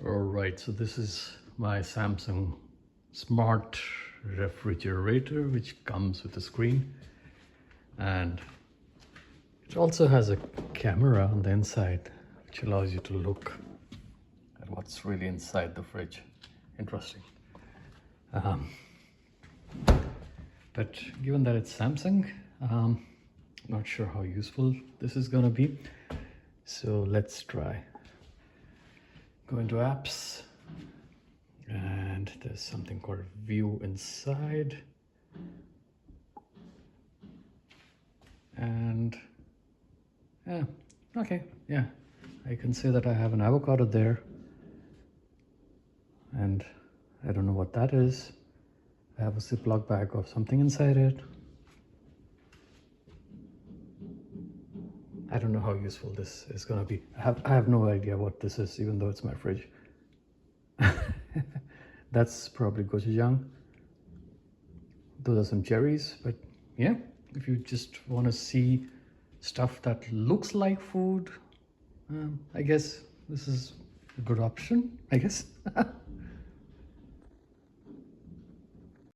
All right, so this is my Samsung smart refrigerator, which comes with a screen, and it also has a camera on the inside, which allows you to look at what's really inside the fridge. Interesting. But given that it's Samsung, not sure how useful this is gonna be. So let's try. Go into apps, and there's something called view inside, and okay, I can say that I have an avocado there, and I don't know what that is. I have a Ziploc bag of something inside it. I don't know how useful this is going to be. I have no idea what this is, even though it's my fridge. That's probably gochujang. Those are some cherries, but yeah, if you just want to see stuff that looks like food, I guess this is a good option, I guess.